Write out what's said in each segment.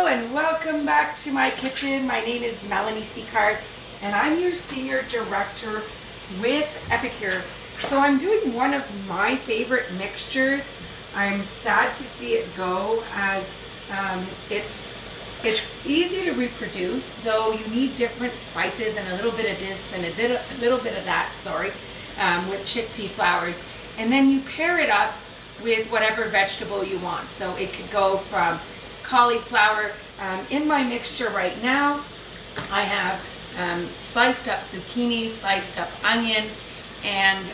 and welcome back to my kitchen. My name is Melanie Seacard and I'm your Senior Director with Epicure. So I'm doing one of my favorite mixtures. I'm sad to see it go as it's easy to reproduce, though you need different spices and a little bit of this and a little bit of that, with chickpea flours. And then you pair it up with whatever vegetable you want. So it could go from cauliflower. In my mixture right now, I have sliced up zucchini, sliced up onion, and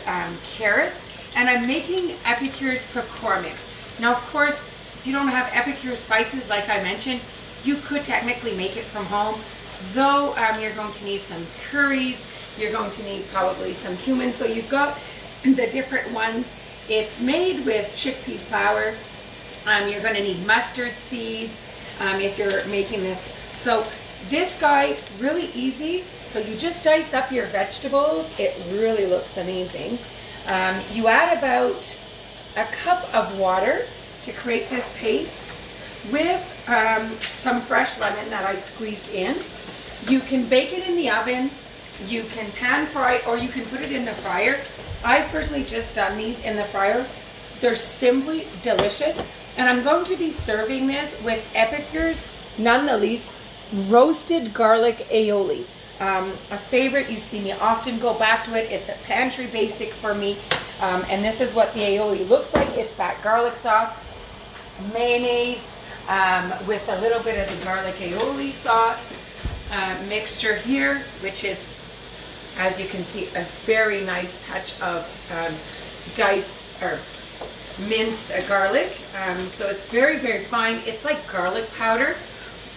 carrots. And I'm making Epicure's Pakora mix. Now, of course, if you don't have Epicure spices, like I mentioned, you could technically make it from home, though you're going to need some curries, you're going to need probably some cumin. So you've got the different ones. It's made with chickpea flour. You're going to need mustard seeds if you're making this. So this guy, really easy. So you just dice up your vegetables. It really looks amazing. You add about a cup of water to create this paste with some fresh lemon that I squeezed in. You can bake it in the oven. You can pan fry, or you can put it in the fryer. I've personally just done these in the fryer. They're simply delicious. And I'm going to be serving this with Epicure's, none the least, roasted garlic aioli. A favorite, you see me often go back to it. It's a pantry basic for me. And this is what the aioli looks like. It's that garlic sauce, mayonnaise, with a little bit of the garlic aioli sauce mixture here, which is, as you can see, a very nice touch of diced or minced garlic. So it's very, very fine. It's like garlic powder,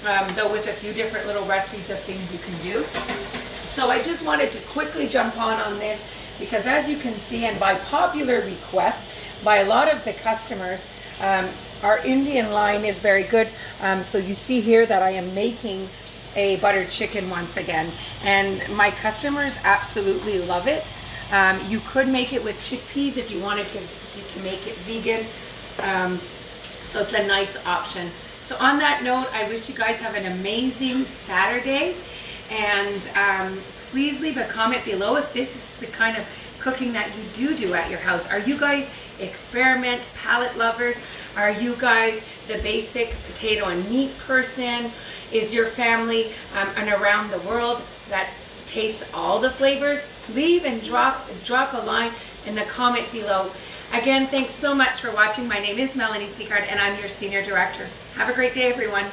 though with a few different little recipes of things you can do. So I just wanted to quickly jump on this because, as you can see, and by popular request by a lot of the customers, our Indian line is very good. So you see here that I am making a buttered chicken once again, and my customers absolutely love it. You could make it with chickpeas if you wanted to make it vegan. So it's a nice option. So on that note, I wish you guys have an amazing Saturday, and please leave a comment below if this is the kind of cooking that you do at your house. Are you guys experiment palate lovers? Are you guys the basic potato and meat person? Is your family and around the world that tastes all the flavors? Leave and drop a line in the comment below. Again, thanks so much for watching. My name is Melanie Seacard and I'm your Senior Director. Have a great day, everyone.